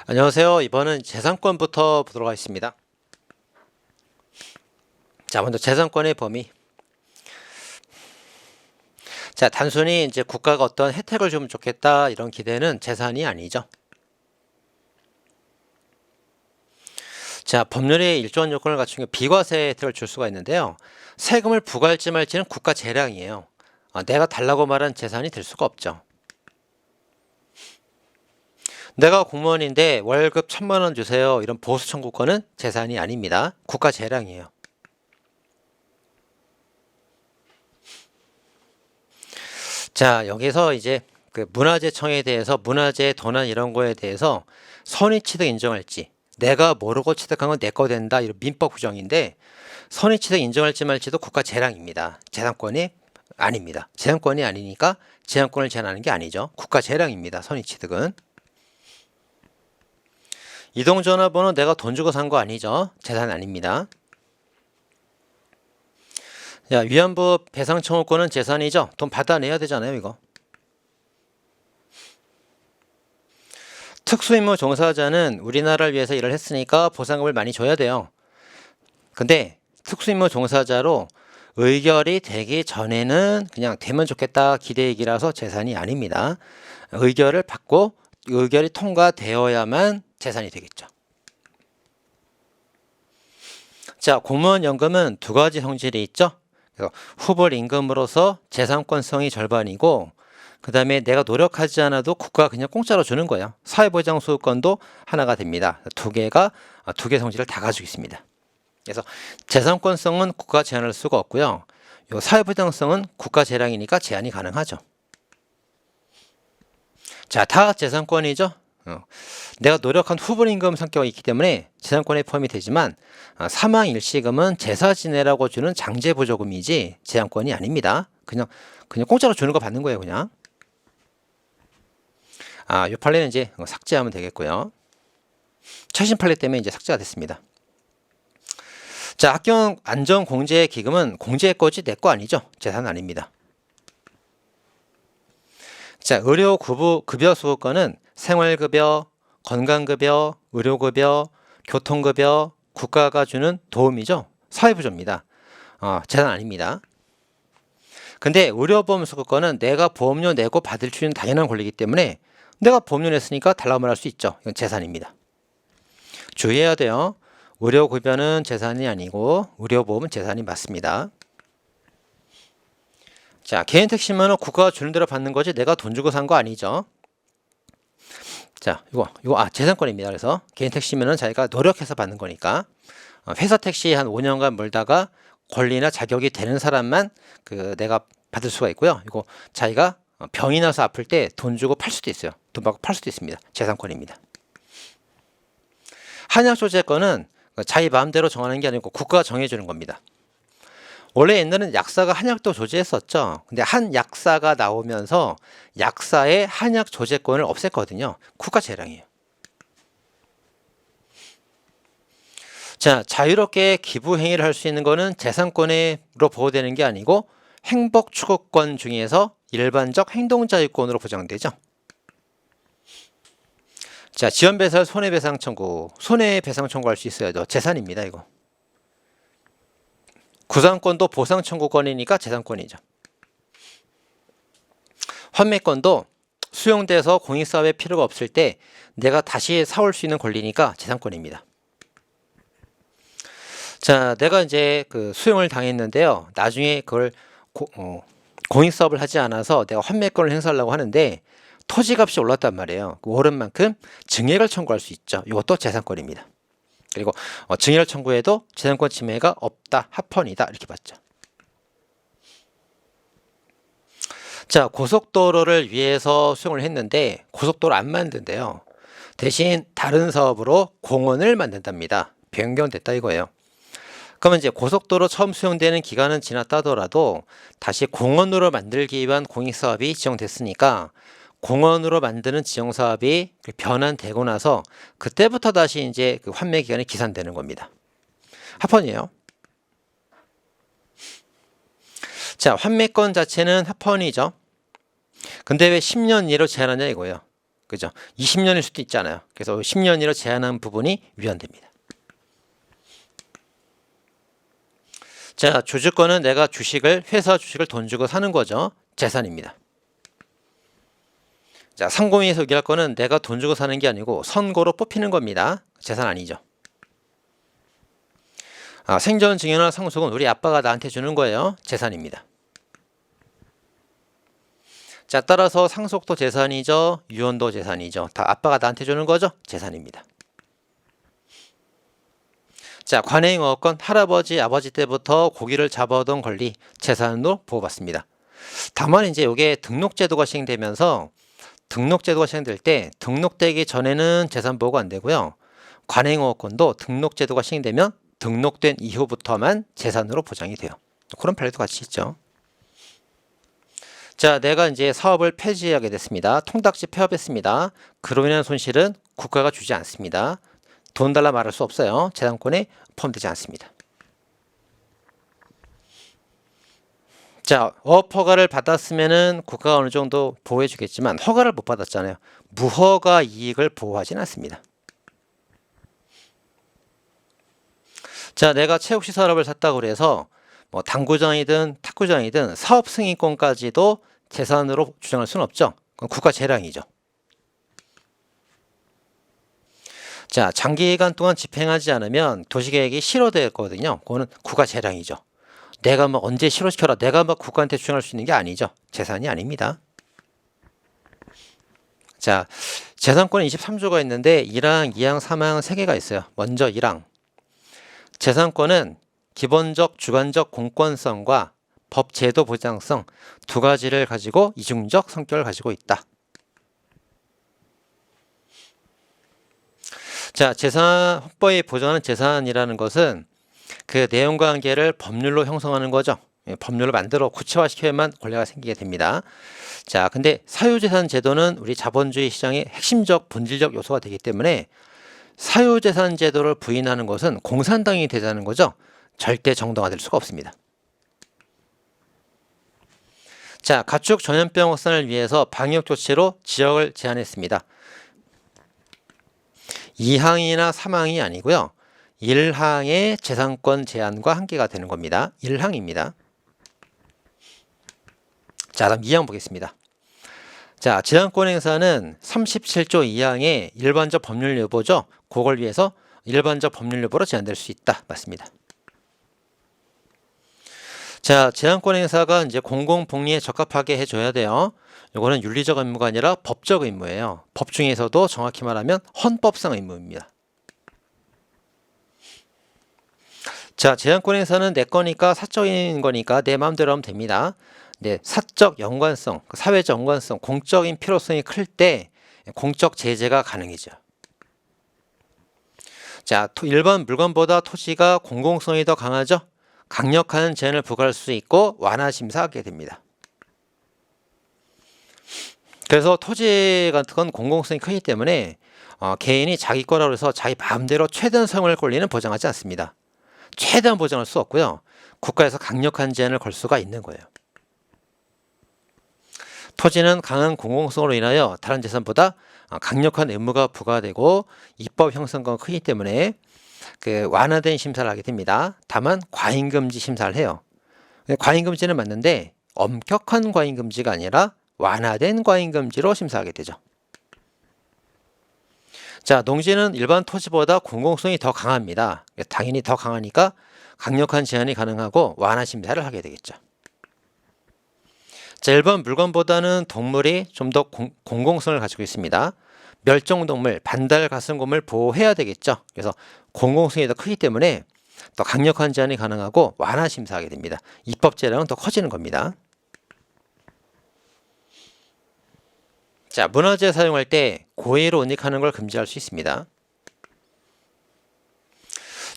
안녕하세요. 이번은 재산권부터 보도록 하겠습니다. 자, 먼저 재산권의 범위. 자, 단순히 이제 국가가 어떤 혜택을 주면 좋겠다 이런 기대는 재산이 아니죠. 자, 법률에 일정한 요건을 갖추면 비과세 혜택을 줄 수가 있는데요. 세금을 부과할지 말지는 국가 재량이에요. 내가 달라고 말한 재산이 될 수가 없죠. 내가 공무원인데 월급 1,000만 원 주세요. 이런 보수 청구권은 재산이 아닙니다. 국가 재량이에요. 자, 여기서 이제 그 문화재청에 대해서 문화재 도난 이런 거에 대해서 선의취득 인정할지, 내가 모르고 취득한 건 내 거 된다, 이런 민법 규정인데 선의취득 인정할지 말지도 국가 재량입니다. 재산권이 아닙니다. 재산권이 아니니까 재산권을 제한하는 게 아니죠. 국가 재량입니다. 선의취득은. 이동전화번호 내가 돈 주고 산 거 아니죠. 재산 아닙니다. 야, 위안부 배상 청구권은 재산이죠. 돈 받아내야 되잖아요, 이거. 특수임무 종사자는 우리나라를 위해서 일을 했으니까 보상금을 많이 줘야 돼요. 근데 특수임무 종사자로 의결이 되기 전에는 그냥 되면 좋겠다 기대이기라서 재산이 아닙니다. 의결을 받고 의결이 통과되어야만 재산이 되겠죠. 자, 공무원 연금은 두 가지 성질이 있죠. 그래서 후불 임금으로서 재산권성이 절반이고, 그 다음에 내가 노력하지 않아도 국가가 그냥 공짜로 주는 거예요. 사회보장소득권도 하나가 됩니다. 두 개 성질을 다 가지고 있습니다. 그래서 재산권성은 국가가 제한할 수가 없고요. 요 사회보장성은 국가 재량이니까 제한이 가능하죠. 자, 다 재산권이죠. 내가 노력한 후불임금 성격이 있기 때문에 재산권에 포함이 되지만 사망 일시금은 제사지내라고 주는 장제보조금이지 재산권이 아닙니다. 그냥 공짜로 주는 거 받는 거예요, 그냥. 이 판례는 이제 삭제하면 되겠고요. 최신 판례 때문에 이제 삭제가 됐습니다. 자, 학경 안전공제기금은 공제의 거지 내 거 아니죠. 재산 아닙니다. 자, 의료급여 수급권은 생활급여, 건강급여, 의료급여, 교통급여, 국가가 주는 도움이죠. 사회부조입니다. 재산 아닙니다. 근데 의료보험 수급권은 내가 보험료 내고 받을 수 있는 당연한 권리이기 때문에 내가 보험료 냈으니까 달라고 말할 수 있죠. 이건 재산입니다. 주의해야 돼요. 의료급여는 재산이 아니고 의료보험은 재산이 맞습니다. 자, 개인택시면은 국가가 주는 대로 받는 거지 내가 돈 주고 산 거 아니죠. 자, 이거 재산권입니다. 그래서 개인택시면은 자기가 노력해서 받는 거니까. 회사 택시 한 5년간 몰다가 권리나 자격이 되는 사람만 내가 받을 수가 있고요. 이거 자기가 병이 나서 아플 때 돈 주고 팔 수도 있어요. 돈 받고 팔 수도 있습니다. 재산권입니다. 한약조제권은 자기 마음대로 정하는 게 아니고 국가가 정해주는 겁니다. 원래 옛날에는 약사가 한약도 조제했었죠. 근데 한 약사가 나오면서 약사의 한약 조제권을 없앴거든요. 국가 재량이에요. 자, 자유롭게 기부 행위를 할 수 있는 거는 재산권으로 보호되는 게 아니고 행복추구권 중에서 일반적 행동자유권으로 보장되죠. 자, 지연배상, 손해배상 청구. 손해배상 청구할 수 있어야죠. 재산입니다, 이거. 구상권도 보상 청구권이니까 재산권이죠. 환매권도 수용돼서 공익사회 필요가 없을 때 내가 다시 사올 수 있는 권리니까 재산권입니다. 자, 내가 이제 수용을 당했는데요. 나중에 그걸 공익사업을 하지 않아서 내가 환매권을 행사하려고 하는데 토지값이 올랐단 말이에요. 오른 만큼 증액을 청구할 수 있죠. 이것도 재산권입니다. 그리고 증액을 청구해도 재산권 침해가 없다, 합헌이다 이렇게 봤죠. 자, 고속도로를 위해서 수용을 했는데 고속도로 안 만든대요. 대신 다른 사업으로 공원을 만든답니다. 변경됐다 이거예요. 그러면 이제 고속도로 처음 수용되는 기간은 지났다 하더라도 다시 공원으로 만들기 위한 공익사업이 지정됐으니까 공원으로 만드는 지정사업이 변환되고 나서 그때부터 다시 이제 환매 기간이 기산되는 겁니다. 합헌이에요. 자, 환매권 자체는 합헌이죠. 근데 왜 10년 이내로 제한하냐 이거예요. 그죠? 20년일 수도 있잖아요. 그래서 10년으로 제한한 부분이 위헌됩니다. 자, 주주권은 내가 회사 주식을 돈 주고 사는 거죠. 재산입니다. 자, 상공위에서 의결할 거는 내가 돈 주고 사는 게 아니고 선고로 뽑히는 겁니다. 재산 아니죠. 생전 증여나 상속은 우리 아빠가 나한테 주는 거예요. 재산입니다. 자, 따라서 상속도 재산이죠. 유언도 재산이죠. 다 아빠가 나한테 주는 거죠. 재산입니다. 자, 관행어권 할아버지, 아버지 때부터 고기를 잡아오던 권리 재산으로 보호받습니다. 다만 이제 이게 등록제도가 시행되면서 등록제도가 시행될 때 등록되기 전에는 재산 보호가 안 되고요. 관행어권도 등록제도가 시행되면 등록된 이후부터만 재산으로 보장이 돼요. 그런 판례도 같이 있죠. 자, 내가 이제 사업을 폐지하게 됐습니다. 통닭집 폐업했습니다. 그로 인한 손실은 국가가 주지 않습니다. 돈 달라 말할 수 없어요. 재산권에 포함되지 않습니다. 자, 어업 허가를 받았으면은 국가가 어느 정도 보호해 주겠지만 허가를 못 받았잖아요. 무허가 이익을 보호하지는 않습니다. 자, 내가 체육시설업을 샀다고 그래서 뭐 당구장이든 탁구장이든 사업 승인권까지도 재산으로 주장할 수는 없죠. 그건 국가 재량이죠. 자, 장기간 동안 집행하지 않으면 도시계획이 실효되거든요. 그거는 국가 재량이죠. 내가 뭐 언제 실효시켜라, 내가 막 국가한테 주장할 수 있는 게 아니죠. 재산이 아닙니다. 자, 재산권은 23조가 있는데 1항, 2항, 3항 3개가 있어요. 먼저 1항. 재산권은 기본적, 주관적 공권성과 법 제도 보장성 두 가지를 가지고 이중적 성격을 가지고 있다. 자, 재산 헌법이 보장하는 재산이라는 것은 그 내용과 관계를 법률로 형성하는 거죠. 법률을 만들어 구체화시켜야만 권리가 생기게 됩니다. 자, 근데 사유재산 제도는 우리 자본주의 시장의 핵심적 본질적 요소가 되기 때문에 사유재산 제도를 부인하는 것은 공산당이 되자는 거죠. 절대 정당화될 수가 없습니다. 자, 가축 전염병 확산을 위해서 방역 조치로 지역을 제한했습니다. 2항이나 3항이 아니고요. 1항의 재산권 제한과 한계가 되는 겁니다. 1항입니다. 자, 다음 2항 보겠습니다. 자, 재산권 행사는 37조 2항의 일반적 법률 여부죠. 그걸 위해서 일반적 법률 여부로 제한될 수 있다. 맞습니다. 자, 재산권 행사가 이제 공공복리에 적합하게 해줘야 돼요. 이거는 윤리적 의무가 아니라 법적 의무예요. 법 중에서도 정확히 말하면 헌법상 의무입니다. 자, 재산권 행사는 내 거니까 사적인 거니까 내 마음대로 하면 됩니다. 네, 사적 연관성, 사회적 연관성, 공적인 필요성이 클 때 공적 제재가 가능해져. 자, 일반 물건보다 토지가 공공성이 더 강하죠. 강력한 제한을 부과할 수 있고 완화 심사하게 됩니다. 그래서 토지 같은 건 공공성이 크기 때문에 개인이 자기 거라고 해서 자기 마음대로 최대한 사용할 권리는 보장하지 않습니다. 최대한 보장할 수 없고요. 국가에서 강력한 제한을 걸 수가 있는 거예요. 토지는 강한 공공성으로 인하여 다른 재산보다 강력한 의무가 부과되고 입법 형성성이 크기 때문에 그 완화된 심사를 하게 됩니다. 다만 과잉금지 심사를 해요. 과잉금지는 맞는데 엄격한 과잉금지가 아니라 완화된 과잉금지로 심사하게 되죠. 자, 농지는 일반 토지보다 공공성이 더 강합니다. 당연히 더 강하니까 강력한 제한이 가능하고 완화 심사를 하게 되겠죠. 자, 일반 물건보다는 동물이 좀 더 공공성을 가지고 있습니다. 멸종동물, 반달 가슴곰을 보호해야 되겠죠. 그래서 공공성이 더 크기 때문에 더 강력한 제한이 가능하고 완화 심사하게 됩니다. 입법 재량은 더 커지는 겁니다. 자, 문화재 사용할 때 고의로 은닉하는 걸 금지할 수 있습니다.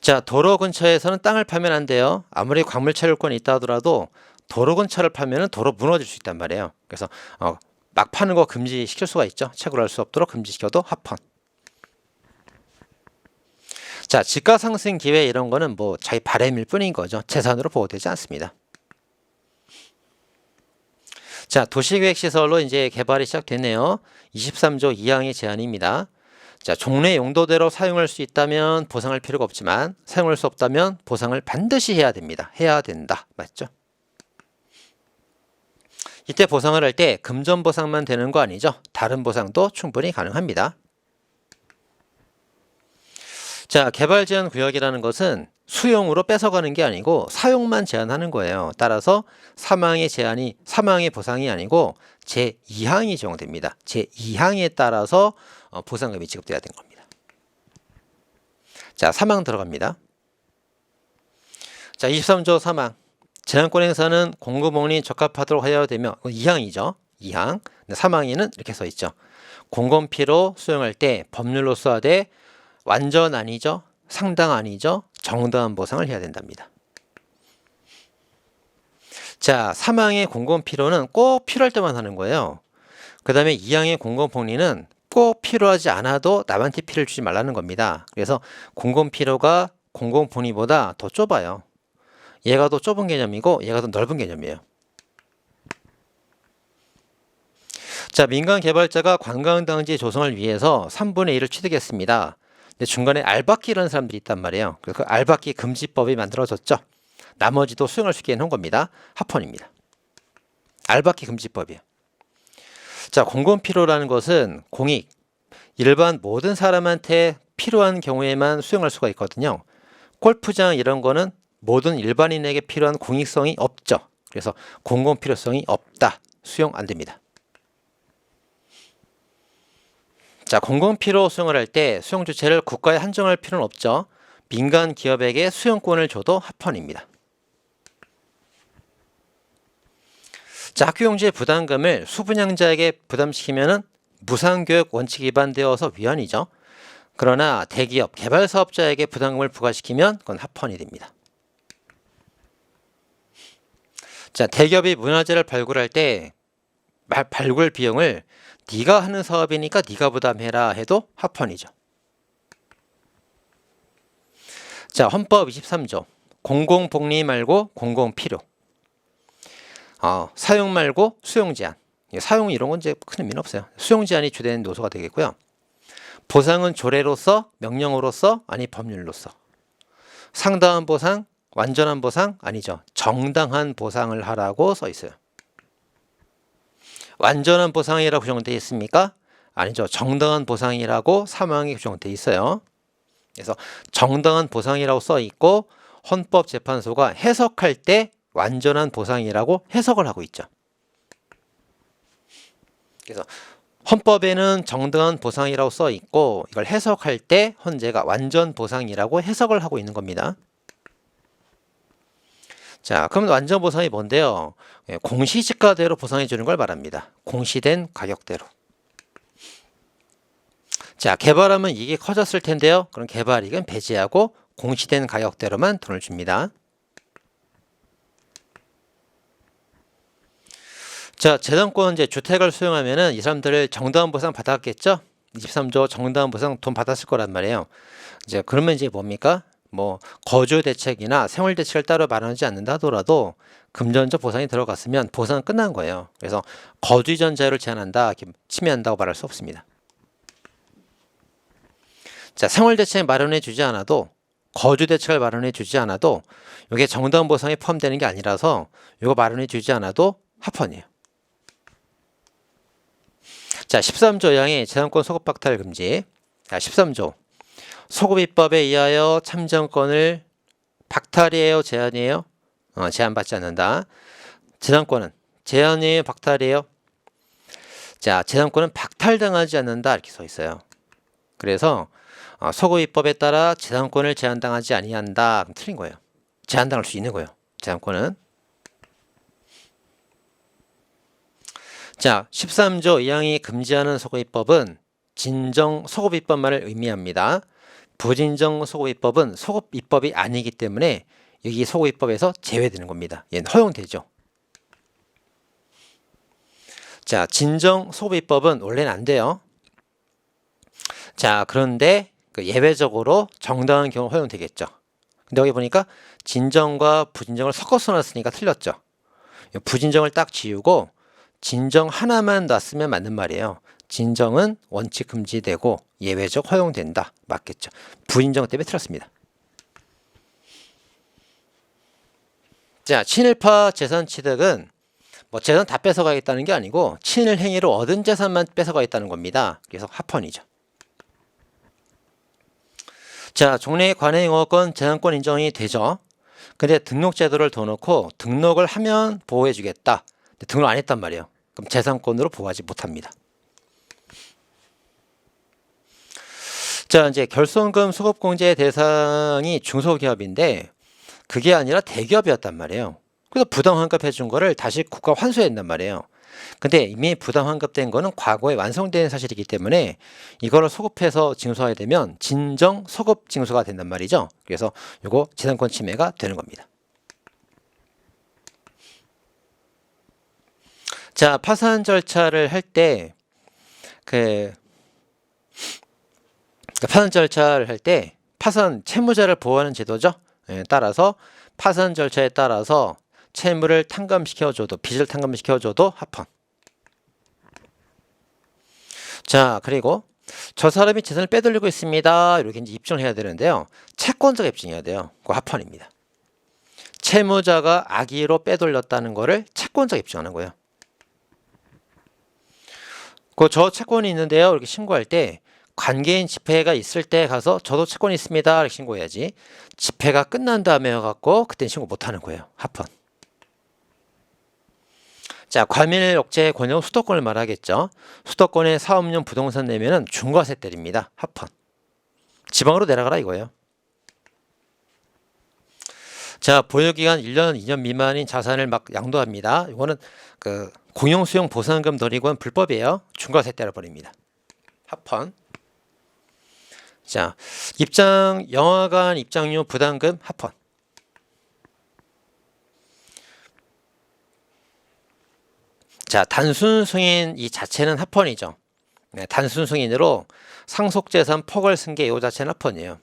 자, 도로 근처에서는 땅을 파면 안 돼요. 아무리 광물체류권이 있다 하더라도 도로 근처를 파면은 도로 무너질 수 있단 말이에요. 그래서 막 파는 거 금지시킬 수가 있죠. 채굴할 수 없도록 금지시켜도 합헌. 자, 지가 상승 기회 이런 거는 뭐 자기 바람일 뿐인 거죠. 재산으로 보호되지 않습니다. 자, 도시계획시설로 이제 개발이 시작됐네요. 23조 2항의 제한입니다. 자, 종래 용도대로 사용할 수 있다면 보상할 필요가 없지만 사용할 수 없다면 보상을 반드시 해야 됩니다. 해야 된다. 맞죠? 이때 보상을 할 때 금전 보상만 되는 거 아니죠? 다른 보상도 충분히 가능합니다. 자, 개발 제한 구역이라는 것은 수용으로 뺏어가는 게 아니고 사용만 제한하는 거예요. 따라서 사망의 보상이 아니고 제2항이 적용됩니다. 제2항에 따라서 보상금이 지급돼야 되는 겁니다. 자, 사망 들어갑니다. 자, 23조 사망. 제한권 행사는 공급목리 적합하도록 하여야 되며 2항이죠. 2항. 사망에는 이렇게 써 있죠. 공공피로 수용할 때 법률로 수하되 완전 아니죠. 상당 아니죠. 정당한 보상을 해야 된답니다. 자, 사망의 공공피로는 꼭 필요할 때만 하는 거예요. 그 다음에 2항의 공공복리는 꼭 필요하지 않아도 남한테 피를 주지 말라는 겁니다. 그래서 공공피로가 공공복리보다 더 좁아요. 얘가 더 좁은 개념이고 얘가 더 넓은 개념이에요. 자, 민간 개발자가 관광단지 조성을 위해서 3분의 1을 취득했습니다. 근데 중간에 알박기라는 사람들이 있단 말이에요. 그래서 그 알박기 금지법이 만들어졌죠. 나머지도 수용할 수 있게 해놓은 겁니다. 합헌입니다. 알박기 금지법이에요. 자, 공공필요라는 것은 공익, 일반 모든 사람한테 필요한 경우에만 수용할 수가 있거든요. 골프장 이런 거는 모든 일반인에게 필요한 공익성이 없죠. 그래서 공공필요성이 없다. 수용 안 됩니다. 자, 공공필요 수용을 할 때 수용 주체를 국가에 한정할 필요는 없죠. 민간 기업에게 수용권을 줘도 합헌입니다. 자, 학교용지의 부담금을 수분양자에게 부담시키면은 무상교육 원칙 위반되어서 위헌이죠. 그러나 대기업, 개발사업자에게 부담금을 부과시키면 그건 합헌이 됩니다. 자, 대기업이 문화재를 발굴할 때 발굴 비용을 네가 하는 사업이니까 네가 부담해라 해도 합헌이죠. 자, 헌법 23조 공공복리 말고 공공필요. 사용 말고 수용 제한. 사용 이런 건 이제 큰 의미는 없어요. 수용 제한이 주된 요소가 되겠고요. 보상은 조례로서, 명령으로서, 아니 법률로서. 상당한 보상, 완전한 보상 아니죠. 정당한 보상을 하라고 써 있어요. 완전한 보상이라고 규정되어 있습니까? 아니죠. 정당한 보상이라고 사망이 규정되어 있어요. 그래서 정당한 보상이라고 써 있고 헌법재판소가 해석할 때 완전한 보상이라고 해석을 하고 있죠. 그래서 헌법에는 정당한 보상이라고 써 있고 이걸 해석할 때 헌재가 완전 보상이라고 해석을 하고 있는 겁니다. 자, 그럼 완전 보상이 뭔데요? 공시지가대로 보상해 주는 걸 말합니다. 공시된 가격대로. 자, 개발하면 이익이 커졌을 텐데요. 그럼 개발이익은 배제하고 공시된 가격대로만 돈을 줍니다. 자, 재정권 이제 주택을 수용하면은 이 사람들을 정당한 보상 받았겠죠? 23조 정당한 보상 돈 받았을 거란 말이에요. 이제 그러면 이제 뭡니까? 뭐 거주 대책이나 생활 대책을 따로 마련하지 않는다 하더라도 금전적 보상이 들어갔으면 보상은 끝난 거예요. 그래서 거주 이전 자유를 제한한다, 침해한다고 말할 수 없습니다. 자, 생활 대책 마련해 주지 않아도 거주 대책을 마련해 주지 않아도 이게 정당한 보상에 포함되는 게 아니라서 이거 마련해 주지 않아도 합헌이에요. 자, 13조 양의 재산권 소급 박탈 금지. 자, 13조 소급입법에 의하여 참정권을 박탈이에요, 제한이에요? 제한받지 않는다. 재산권은 제한이에요, 박탈이에요? 자, 재산권은 박탈당하지 않는다 이렇게 써 있어요. 그래서 소급입법에 따라 재산권을 제한당하지 아니한다. 그럼 틀린 거예요. 제한당할 수 있는 거예요. 재산권은. 자, 13조 2항이 금지하는 소급입법은 진정 소급입법만을 의미합니다. 부진정 소급입법은 소급입법이 아니기 때문에 여기 소급입법에서 제외되는 겁니다. 얘는 허용되죠. 자, 진정 소급입법은 원래는 안 돼요. 자, 그런데 예외적으로 정당한 경우 허용되겠죠. 근데 여기 보니까 진정과 부진정을 섞어서 놨으니까 틀렸죠. 부진정을 딱 지우고 진정 하나만 놨으면 맞는 말이에요. 진정은 원칙 금지되고 예외적 허용된다. 맞겠죠. 부인정 때문에 틀렸습니다. 자, 친일파 재산 취득은 뭐 재산 다 뺏어가겠다는 게 아니고 친일 행위로 얻은 재산만 뺏어가겠다는 겁니다. 그래서 합헌이죠. 자, 종래의 관행영어권 재산권 인정이 되죠. 근데 등록제도를 더 넣고 등록을 하면 보호해주겠다. 등록 안 했단 말이에요. 그럼 재산권으로 보호하지 못합니다. 자, 이제 결손금 수급공제 대상이 중소기업인데 그게 아니라 대기업이었단 말이에요. 그래서 부당환급 해준 거를 다시 국가 환수했단 말이에요. 근데 이미 부당환급된 거는 과거에 완성된 사실이기 때문에 이거를 소급해서 징수하게 되면 진정 소급 징수가 된단 말이죠. 그래서 이거 재산권 침해가 되는 겁니다. 자, 파산 절차를 할 때 파산 채무자를 보호하는 제도죠. 따라서 파산 절차에 따라서 채무를 탕감시켜줘도 빚을 탕감시켜줘도 합헌. 자, 그리고 저 사람이 재산을 빼돌리고 있습니다. 이렇게 이제 입증을 해야 되는데요. 채권자가 입증해야 돼요. 그거 합헌입니다. 채무자가 악의로 빼돌렸다는 거를 채권자가 입증하는 거예요. 저 채권이 있는데요. 이렇게 신고할 때 관계인 집회가 있을 때 가서 저도 채권이 있습니다. 이렇게 신고해야지. 집회가 끝난 다음에 와갖고 그때는 신고 못하는 거예요. 합헌. 자, 과밀 억제 권역 수도권을 말하겠죠. 수도권에 사업용 부동산 내면은 중과세 때립니다. 합헌. 지방으로 내려가라 이거예요. 자, 보유기간 1년, 2년 미만인 자산을 막 양도합니다. 이거는 공용수용 보상금 노리고는 불법이에요. 중과세 때려버립니다. 합헌. 자, 영화관 입장료 부담금 합헌. 자, 단순 승인 이 자체는 합헌이죠. 네, 단순 승인으로 상속재산 포괄 승계 이 자체는 합헌이에요.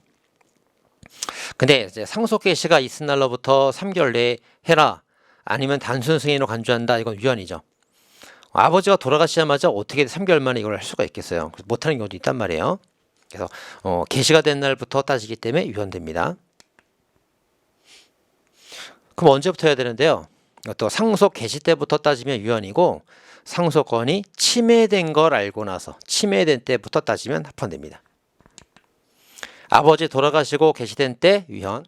근데 이제 상속 개시가 있은 날로부터 3개월 내에 해라. 아니면 단순 승인으로 간주한다. 이건 위헌이죠. 아버지가 돌아가시자마자 어떻게 3개월 만에 이걸 할 수가 있겠어요. 그래서 못하는 경우도 있단 말이에요. 그래서 개시가 된 날부터 따지기 때문에 위헌됩니다. 그럼 언제부터 해야 되는데요? 또 상속 개시 때부터 따지면 위헌이고 상속권이 침해된 걸 알고 나서 침해된 때부터 따지면 합헌됩니다. 아버지 돌아가시고 개시된 때 위헌.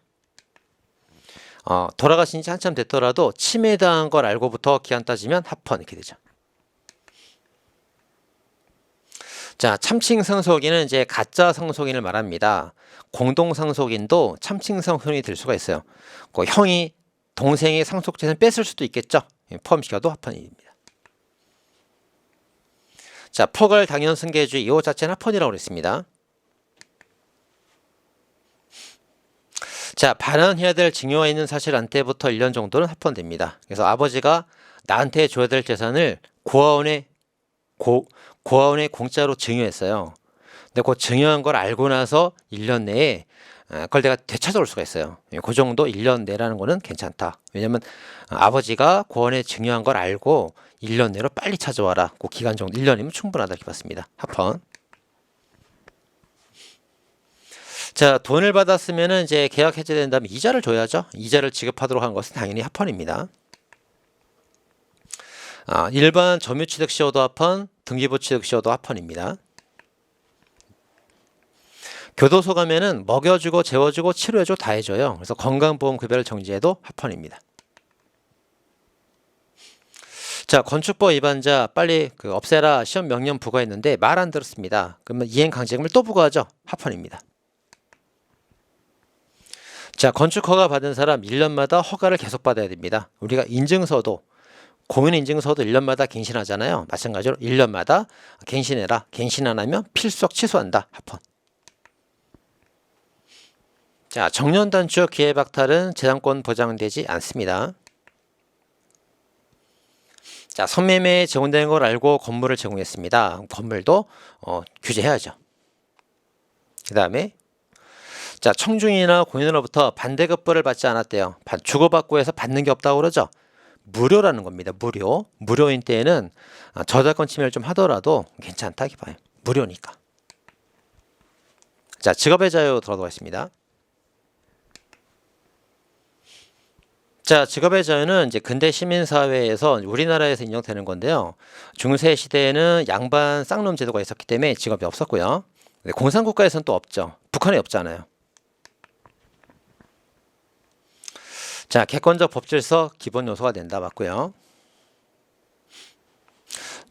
돌아가신 지 한참 됐더라도 침해당한 걸 알고부터 기한 따지면 합헌 이렇게 되죠. 자, 참칭 상속인은 이제 가짜 상속인을 말합니다. 공동 상속인도 참칭 상속인이 될 수가 있어요. 형이 동생의 상속재산 뺐을 수도 있겠죠. 포함시켜도 합헌입니다. 자, 포괄 당연 승계주의 이 자체는 합헌이라고 그랬습니다. 자, 반환해야 될 증여가 있는 사실 안 때부터 1년 정도는 합헌됩니다. 그래서 아버지가 나한테 줘야 될 재산을 고아원에 공짜로 증여했어요. 근데 그 증여한 걸 알고 나서 1년 내에 그걸 내가 되찾아올 수가 있어요. 그 정도 1년 내라는 거는 괜찮다. 왜냐면 아버지가 고아원에 증여한 걸 알고 1년 내로 빨리 찾아와라. 그 기간 정도 1년이면 충분하다 이렇게 봤습니다. 합헌. 자, 돈을 받았으면은 이제 계약 해제된 다음에 이자를 줘야죠. 이자를 지급하도록 한 것은 당연히 합헌입니다. 일반 점유취득 시효도 합헌, 등기부 취득 시효도 합헌입니다. 교도소 가면은 먹여주고 재워주고 치료해주고 다 해줘요. 그래서 건강보험급여를 정지해도 합헌입니다. 자, 건축법 위반자 빨리 없애라 시험 명령 부과했는데 말 안 들었습니다. 그러면 이행강제금을 또 부과하죠. 합헌입니다. 자, 건축 허가 받은 사람 1년마다 허가를 계속 받아야 됩니다. 우리가 인증서도 공인인증서도 1년마다 갱신하잖아요. 마찬가지로 1년마다 갱신해라. 갱신 안 하면 필수적 취소한다. 합헌. 자, 정년단축 기회박탈은 재산권 보장되지 않습니다. 자, 선매매에 제공되는 걸 알고 건물을 제공했습니다. 건물도 규제해야죠. 그 다음에 자, 청중이나 공인으로부터 반대급부를 받지 않았대요. 주고받고 해서 받는 게 없다고 그러죠. 무료라는 겁니다. 무료인 때에는 저작권 침해를 좀 하더라도 괜찮다 이렇게 봐요. 무료니까. 자, 직업의 자유 들어가겠습니다. 자, 직업의 자유는 이제 근대 시민사회에서 우리나라에서 인정되는 건데요. 중세 시대에는 양반 쌍놈 제도가 있었기 때문에 직업이 없었고요. 공산국가에서는 또 없죠. 북한에 없잖아요. 자, 객관적 법질서 기본 요소가 된다 맞고요.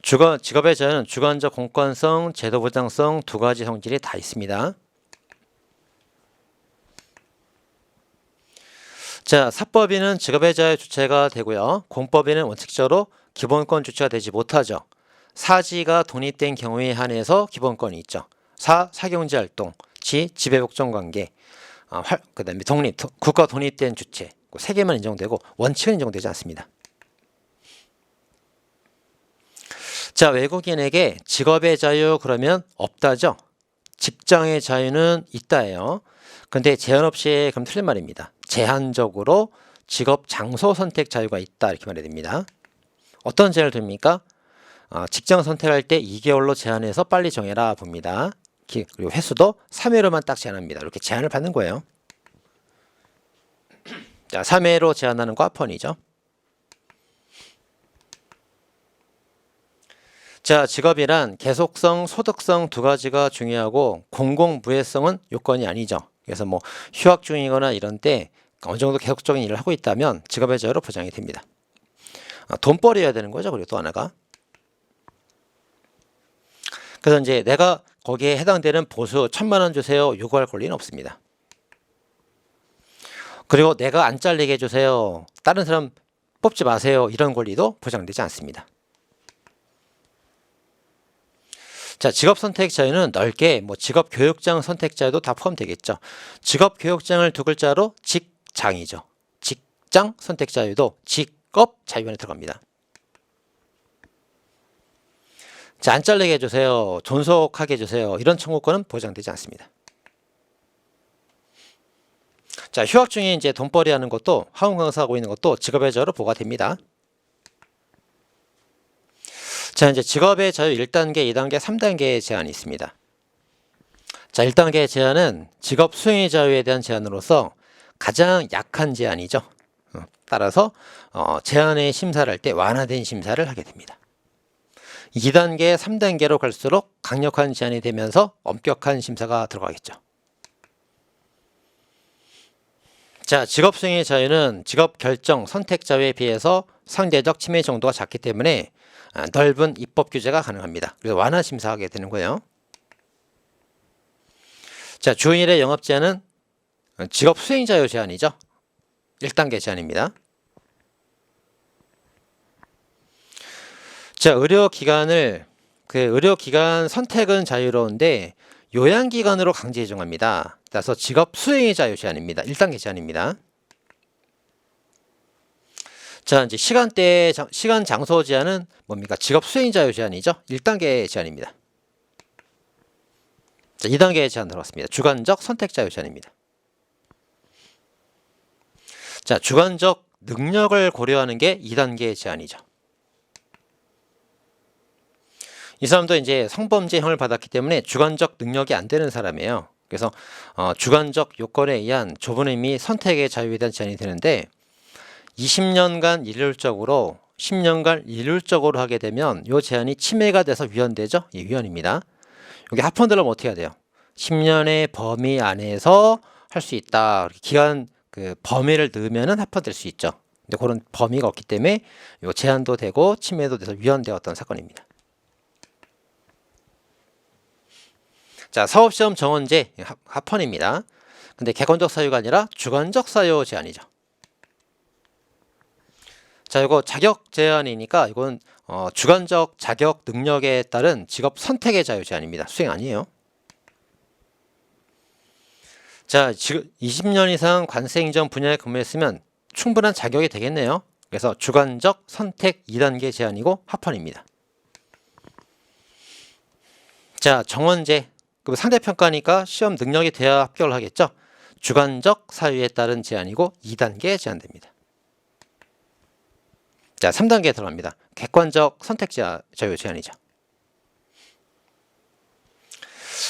직업의 자유는 주관적 공권성, 제도 보장성 두 가지 성질이 다 있습니다. 자, 사법인은 직업의 자유 주체가 되고요. 공법인은 원칙적으로 기본권 주체가 되지 못하죠. 사지가 독립된 경우에 한해서 기본권이 있죠. 사경제 활동, 지배복종 관계, 그다음에 국가 독립된 주체, 세 개만 인정되고 원칙은 인정되지 않습니다. 자, 외국인에게 직업의 자유 그러면 없다죠. 직장의 자유는 있다예요. 근데 제한 없이 그럼 틀린 말입니다. 제한적으로 직업 장소 선택 자유가 있다 이렇게 말해야 됩니다. 어떤 제한을 둡니까? 직장 선택할 때 2개월로 제한해서 빨리 정해라 봅니다. 그리고 횟수도 3회로만 딱 제한합니다. 이렇게 제한을 받는 거예요. 자, 3회로 제한하는 거 하펀이죠. 자, 직업이란 계속성, 소득성 두 가지가 중요하고 공공무해성은 요건이 아니죠. 그래서 뭐 휴학 중이거나 이런 때 어느 정도 계속적인 일을 하고 있다면 직업의 자유로 보장이 됩니다. 돈벌이여야 되는 거죠. 그리고 또 하나가. 그래서 이제 내가 거기에 해당되는 보수 1,000만 원 주세요 요구할 권리는 없습니다. 그리고 내가 안 잘리게 해주세요. 다른 사람 뽑지 마세요. 이런 권리도 보장되지 않습니다. 자, 직업 선택 자유는 넓게 뭐 직업 교육장 선택 자유도 다 포함되겠죠. 직업 교육장을 두 글자로 직장이죠. 직장 선택 자유도 직업 자유 안에 들어갑니다. 자, 안 잘리게 해주세요. 존속하게 해주세요. 이런 청구권은 보장되지 않습니다. 자, 휴학 중에 이제 돈벌이 하는 것도 학원 강사하고 있는 것도 직업의 자유로 보호가 됩니다. 자, 이제 직업의 자유 1단계, 2단계, 3단계의 제한이 있습니다. 자, 1단계 제한은 직업 수행의 자유에 대한 제한으로서 가장 약한 제한이죠. 따라서 제한의 심사를 할 때 완화된 심사를 하게 됩니다. 2단계, 3단계로 갈수록 강력한 제한이 되면서 엄격한 심사가 들어가겠죠. 자, 직업 수행의 자유는 직업 결정, 선택 자유에 비해서 상대적 침해 정도가 작기 때문에 넓은 입법 규제가 가능합니다. 그래서 완화 심사하게 되는 거예요. 자, 주일의 영업 제한은 직업 수행 자유 제한이죠. 1단계 제한입니다. 자, 의료기관 선택은 자유로운데 요양기관으로 강제 정합니다. 따라서 직업 수행의 자유 제한입니다. 1단계 제한입니다. 자, 이제 시간 장소 제한은 뭡니까? 직업 수행 자유 제한이죠. 1단계 제한입니다. 자, 2단계 제한 들어갔습니다. 주관적 선택 자유 제한입니다. 자, 주관적 능력을 고려하는 게 2단계 제한이죠. 이 사람도 이제 성범죄형을 받았기 때문에 주관적 능력이 안 되는 사람이에요. 그래서 주관적 요건에 의한 좁은 의미 선택의 자유에 대한 제한이 되는데 20년간 일률적으로 10년간 일률적으로 하게 되면 이 제한이 침해가 돼서 위헌되죠. 예, 위헌입니다. 여기 합헌 들어가면 어떻게 해야 돼요? 10년의 범위 안에서 할 수 있다. 기간 범위를 넣으면은 합헌될 수 있죠. 근데 그런 범위가 없기 때문에 이 제한도 되고 침해도 돼서 위헌되었던 사건입니다. 자, 사업시험 정원제 합헌입니다. 근데 객관적 사유가 아니라 주관적 사유 제한이죠. 자, 이거 자격 제한이니까 이건 주관적 자격 능력에 따른 직업 선택의 자유 제한입니다. 수행 아니에요. 자, 20년 이상 관세행정 분야에 근무했으면 충분한 자격이 되겠네요. 그래서 주관적 선택 2단계 제한이고 합헌입니다. 자, 정원제 상대평가니까 시험 능력이 돼야 합격을 하겠죠. 주관적 사유에 따른 제한이고 2단계 제한됩니다. 자, 3단계에 들어갑니다. 객관적 선택 자유 제한이죠.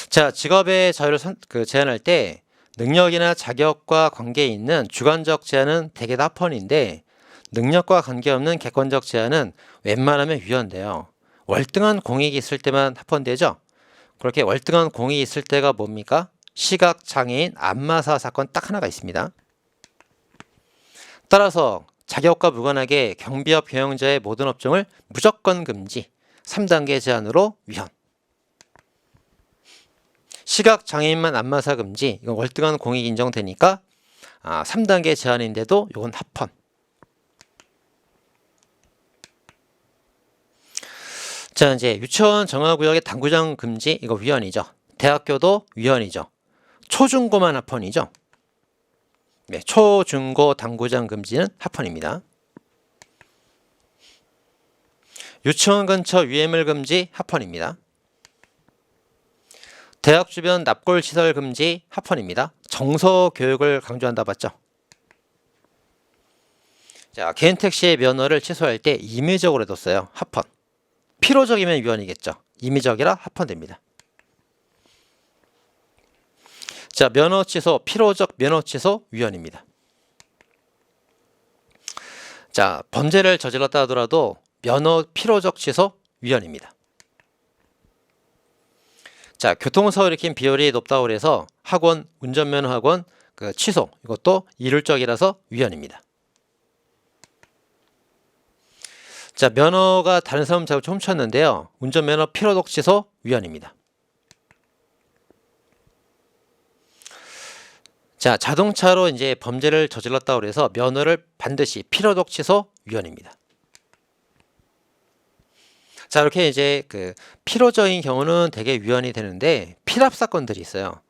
자, 직업의 자유를 제한할 때 능력이나 자격과 관계에 있는 주관적 제한은 대개 다 합헌인데 능력과 관계없는 객관적 제한은 웬만하면 위헌돼요. 월등한 공익이 있을 때만 합헌되죠. 그렇게 월등한 공익이 있을 때가 뭡니까? 시각장애인 안마사 사건 딱 하나가 있습니다. 따라서 자격과 무관하게 경비업 경영자의 모든 업종을 무조건 금지, 3단계 제한으로 위헌. 시각장애인만 안마사 금지, 이건 월등한 공익이 인정되니까 3단계 제한인데도 이건 합헌. 자, 이제 유치원 정화구역의 당구장 금지, 이거 위헌이죠. 대학교도 위헌이죠. 초중고만 합헌이죠. 네, 초중고 당구장 금지는 합헌입니다. 유치원 근처 유해물 금지 합헌입니다. 대학 주변 납골 시설 금지 합헌입니다. 정서 교육을 강조한다 봤죠. 자, 개인 택시의 면허를 취소할 때 임의적으로 해뒀어요. 합헌. 필요적이면 위헌이겠죠. 임의적이라 합헌됩니다. 자, 면허 취소, 필요적 면허 취소 위헌입니다. 자, 범죄를 저질렀다 하더라도 면허 필요적 취소 위헌입니다. 자, 교통사고 일으킨 비율이 높다고 해서 학원, 운전면허 학원 취소, 이것도 일률적이라서 위헌입니다. 자, 면허가 다른 사람 자격증 훔쳤는데요. 운전면허 필요적 취소 위헌입니다. 자, 자동차로 이제 범죄를 저질렀다고 해서 면허를 반드시 필요적 취소 위헌입니다. 자, 이렇게 이제 필요적인 경우는 되게 위헌이 되는데 필합 사건들이 있어요.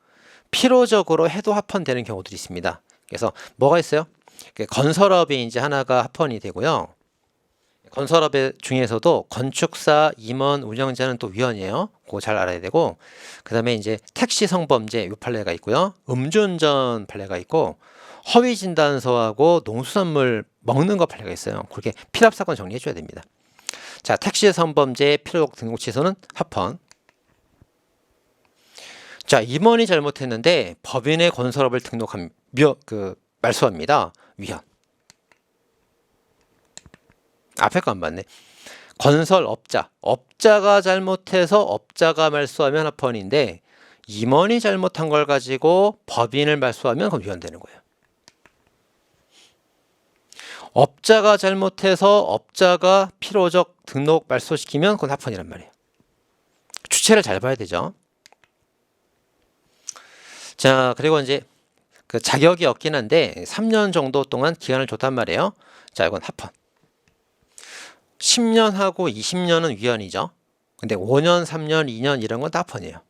필요적으로 해도 합헌되는 경우들이 있습니다. 그래서 뭐가 있어요? 건설업이 이제 하나가 합헌이 되고요. 건설업 중에서도 건축사, 임원, 운영자는 또 위헌이에요. 그거 잘 알아야 되고, 그 다음에 이제 택시 성범죄 이 판례가 있고요. 음주운전 판례가 있고, 허위 진단서하고 농수산물 먹는 거 판례가 있어요. 그렇게 필합 사건 정리해 줘야 됩니다. 자, 택시 성범죄 필요적 등록 취소는 합헌. 자, 임원이 잘못했는데 법인의 건설업을 말소합니다. 위헌. 앞에 거 안 봤네. 업자가 잘못해서 업자가 말소하면 합헌인데 임원이 잘못한 걸 가지고 법인을 말소하면 그건 위헌되는 거예요. 업자가 잘못해서 업자가 필요적 등록 말소시키면 그건 합헌이란 말이에요. 주체를 잘 봐야 되죠. 자, 그리고 이제 자격이 없긴 한데 3년 정도 동안 기간을 줬단 말이에요. 자, 이건 합헌. 10년하고 20년은 위헌이죠. 근데 5년, 3년, 2년 이런 건 다 합헌이에요.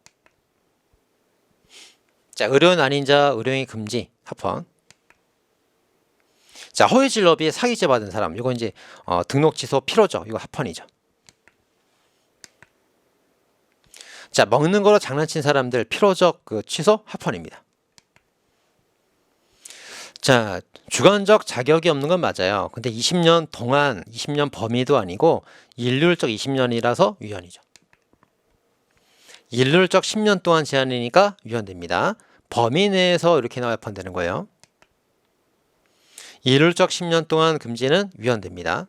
자, 의료인 아닌 자 의료인 금지 합헌. 자, 허위진로비 사기죄 받은 사람, 이거 이제 등록 취소 필요죠. 이거 합헌이죠. 자, 먹는 거로 장난친 사람들 필요적 취소 합헌입니다. 자, 주관적 자격이 없는 건 맞아요. 근데 20년 동안 20년 범위도 아니고 일률적 20년이라서 위헌이죠. 일률적 10년 동안 제한이니까 위헌됩니다. 범위 내에서 이렇게 나와 합헌되는 거예요. 일률적 10년 동안 금지는 위헌됩니다.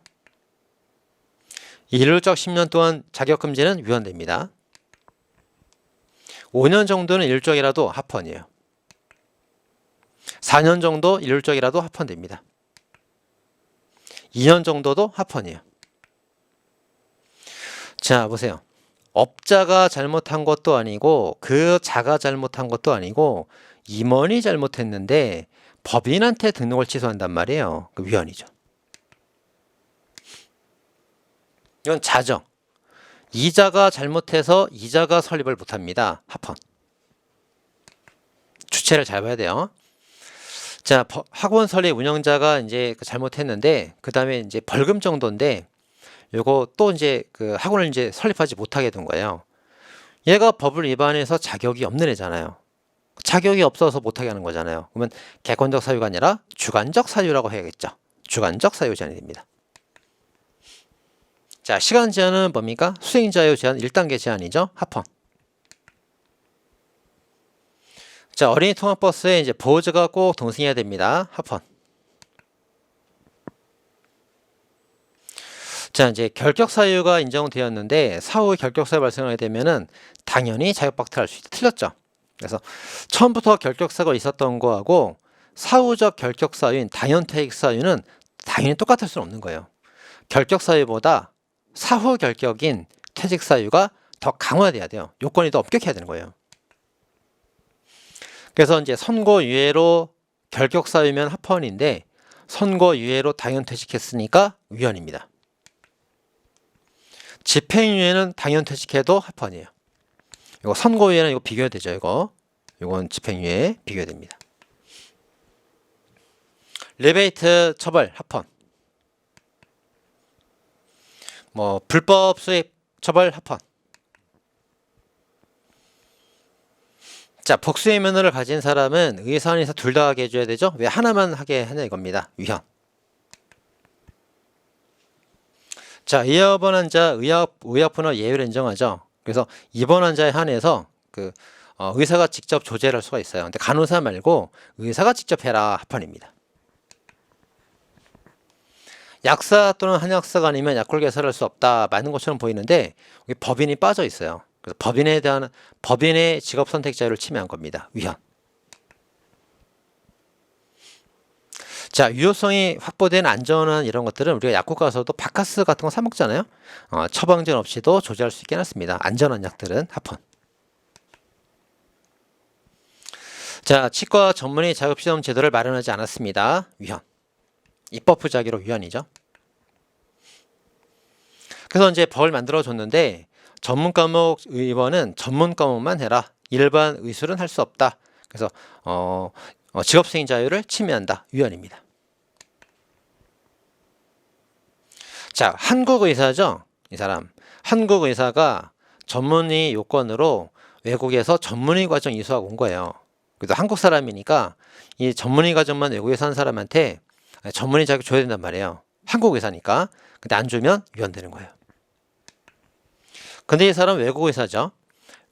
일률적 10년 동안 자격 금지는 위헌됩니다. 5년 정도는 일률적이라도 합헌이에요. 4년 정도 일률적이라도 합헌됩니다. 2년 정도도 합헌이에요. 자, 보세요. 업자가 잘못한 것도 아니고 그 자가 잘못한 것도 아니고 임원이 잘못했는데 법인한테 등록을 취소한단 말이에요. 그 위헌이죠. 이건 자정. 이자가 잘못해서 이자가 설립을 못합니다. 합헌. 주체를 잘 봐야 돼요. 자, 학원 설립 운영자가 이제 잘못했는데 그 다음에 이제 벌금 정도인데 요거 또 이제 학원을 이제 설립하지 못하게 된 거예요. 얘가 법을 위반해서 자격이 없는 애잖아요. 자격이 없어서 못하게 하는 거잖아요. 그러면 객관적 사유가 아니라 주관적 사유라고 해야겠죠. 주관적 사유 제한이 됩니다. 자, 시간 제한은 뭡니까? 수행자유 제한 1단계 제한이죠. 합헌. 자, 어린이 통학버스에 이제 보호자가 꼭 동승해야 됩니다. 합헌. 자, 이제 결격 사유가 인정되었는데 사후 결격 사유 발생하게 되면은 당연히 자격박탈할 수 있다. 틀렸죠. 그래서 처음부터 결격사가 있었던 거하고 사후적 결격 사유인 당연퇴직 사유는 당연히 똑같을 수는 없는 거예요. 결격 사유보다 사후 결격인 퇴직 사유가 더 강화돼야 돼요. 요건이 더 엄격해야 되는 거예요. 그래서 이제 선고유예로 결격 사유면 합헌인데 선고유예로 당연퇴직했으니까 위헌입니다. 집행유예는 당연퇴직해도 합헌이에요. 이거 선고유예는 이거 비교해야 되죠. 이건 집행유예 비교됩니다. 리베이트 처벌 합헌. 뭐 불법 수입 처벌 합헌. 자, 복수의 면허를 가진 사람은 의사원에서 둘 다 하게 해줘야 되죠. 왜 하나만 하게 하냐 이겁니다. 위헌. 자, 의협원 환자 의약분허 예외를 인정하죠. 그래서 입원 환자에 한해서 의사가 직접 조제를 할 수가 있어요. 근데 간호사 말고 의사가 직접 해라 합헌입니다. 약사 또는 한약사가 아니면 약물 개설할 수 없다 맞는 것처럼 보이는데 여기 법인이 빠져 있어요. 그래서 법인의 직업 선택 자유를 침해한 겁니다. 위헌. 자, 유효성이 확보된 안전한 이런 것들은 우리가 약국 가서도 바카스 같은 거 사 먹잖아요. 처방전 없이도 조제할 수 있게 해놨습니다. 안전한 약들은 합헌. 자, 치과 전문의 자격시험 제도를 마련하지 않았습니다. 위헌. 입법 부작위로 위헌이죠. 그래서 이제 법을 만들어줬는데 전문 과목 의원은 전문 과목만 해라. 일반 의술은 할 수 없다. 그래서 직업수행 자유를 침해한다. 위헌입니다. 자, 한국의사죠. 이 사람. 한국의사가 전문의 요건으로 외국에서 전문의 과정 이수하고 온 거예요. 그래도 한국 사람이니까 이 전문의 과정만 외국에서 한 사람한테 전문의 자격 줘야 된단 말이에요. 한국의사니까. 근데 안 주면 위헌되는 거예요. 근데 이 사람 외국의사죠.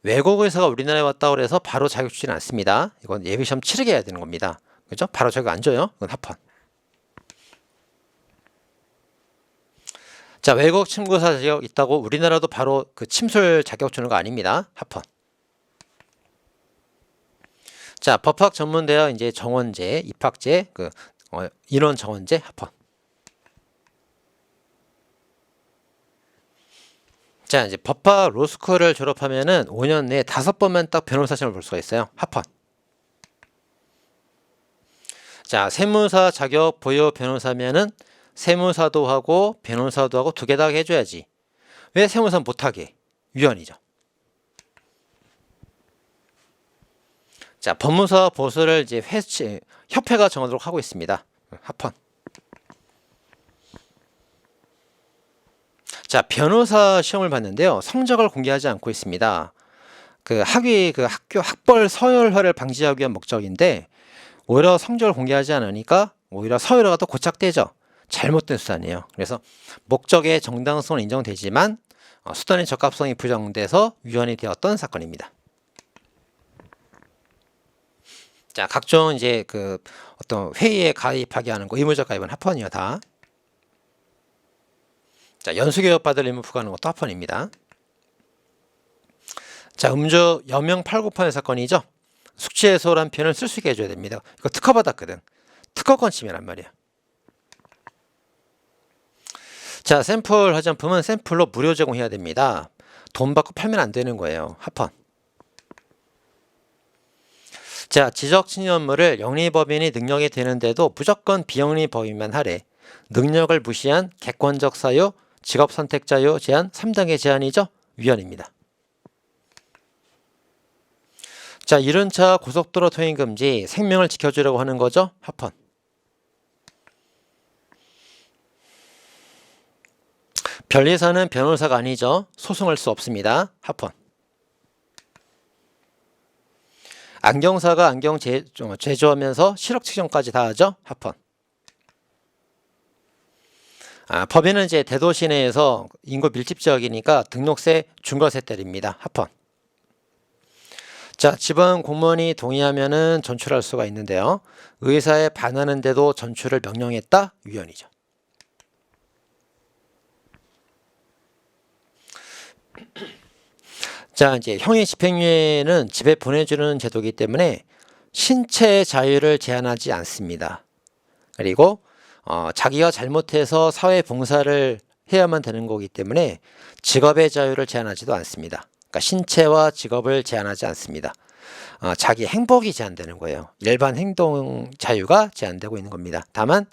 외국의사가 우리나라에 왔다고 그래서 바로 자격 주지는 않습니다. 이건 예비시험 치르게 해야 되는 겁니다. 그죠? 바로 자격 안 줘요. 그건 합헌. 자, 외국 침구사 자격 있다고 우리나라도 바로 침술 자격 주는 거 아닙니다. 합헌. 자, 법학 전문대학 이제 정원제, 입학제, 인원 정원제 합헌. 자, 이제 법학 로스쿨을 졸업하면은 5년 내에 5번만 딱 변호사 시험을 볼 수가 있어요. 합헌. 자, 세무사 자격 보유 변호사면은 세무사도 하고 변호사도 하고 두 개 다 해줘야지. 왜 세무사 못하게? 위헌이죠. 자, 법무사 보수를 이제 협회가 정하도록 하고 있습니다. 합헌. 자, 변호사 시험을 봤는데요. 성적을 공개하지 않고 있습니다. 학교 학벌 서열화를 방지하기 위한 목적인데 오히려 성적을 공개하지 않으니까 오히려 서열화가 더 고착되죠. 잘못된 수단이에요. 그래서 목적의 정당성은 인정되지만 수단의 적합성이 부정돼서 위헌이 되었던 사건입니다. 자, 각종 이제 어떤 회의에 가입하게 하는 거 의무적 가입은 합헌이요 다. 자, 연수교육 받을 의무 부과하는 것도 합헌입니다. 자, 음주 여명 팔고판의 사건이죠. 숙취해소란 표현을 쓸 수 있게 해줘야 됩니다. 이거 특허 받았거든. 특허권 침해란 말이야. 자, 샘플 화장품은 샘플로 무료 제공해야 됩니다. 돈 받고 팔면 안 되는 거예요. 합헌. 자, 지적친인업무를 영리법인이 능력이 되는데도 무조건 비영리법인만 하래. 능력을 무시한 객관적 사유, 직업선택자유 제한 3단계 제한이죠. 위헌입니다. 자, 이륜차 고속도로 통행금지 생명을 지켜주려고 하는 거죠. 합헌. 변리사는 변호사가 아니죠. 소송할 수 없습니다. 합헌. 안경사가 안경 제조하면서 실업 측정까지 다 하죠. 합헌. 법인은 이제 대도시 내에서 인구 밀집 지역이니까 등록세, 중과세 때립니다. 합헌. 자, 지방 공무원이 동의하면은 전출할 수가 있는데요. 의사에 반하는데도 전출을 명령했다? 위헌이죠. 자, 이제 형의 집행유예는 집에 보내주는 제도이기 때문에 신체의 자유를 제한하지 않습니다. 그리고 자기가 잘못해서 사회 봉사를 해야만 되는 거기 때문에 직업의 자유를 제한하지도 않습니다. 그러니까 신체와 직업을 제한하지 않습니다. 자기 행복이 제한되는 거예요. 일반 행동 자유가 제한되고 있는 겁니다. 다만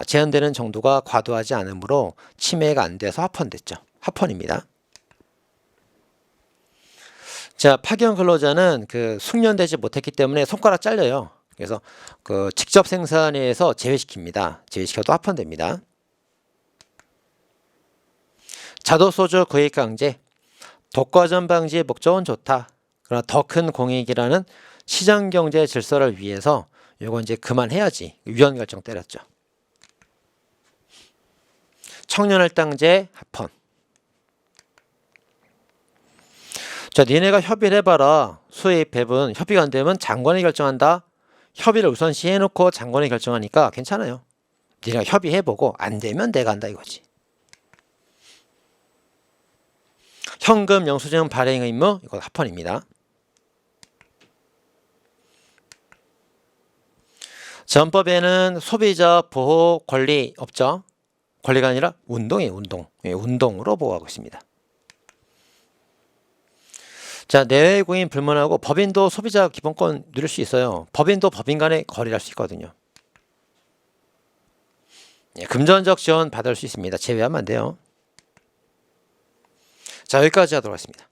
제한되는 정도가 과도하지 않으므로 침해가 안 돼서 합헌됐죠. 합헌입니다. 자, 파견 근로자는 숙련되지 못했기 때문에 손가락 잘려요. 그래서 직접 생산에서 제외시킵니다. 제외시켜도 합헌됩니다. 자도소조 거액강제. 독과점 방지의 목적은 좋다. 그러나 더 큰 공익이라는 시장경제 질서를 위해서 이건 이제 그만해야지. 위헌 결정 때렸죠. 청년할당제 합헌. 자, 니네가 협의를 해봐라. 수입 배분 협의가 안 되면 장관이 결정한다. 협의를 우선시 해놓고 장관이 결정하니까 괜찮아요. 니네가 협의해보고 안 되면 내가 한다 이거지. 현금 영수증 발행 의무 이거 합헌입니다. 전법에는 소비자 보호 권리 없죠. 권리가 아니라 운동이에요. 운동. 운동으로 보호하고 있습니다. 자, 내외구인 불문하고 법인도 소비자 기본권 누릴 수 있어요. 법인도 법인 간에 거래를 할 수 있거든요. 금전적 지원 받을 수 있습니다. 제외하면 안 돼요. 자, 여기까지 하도록 하겠습니다.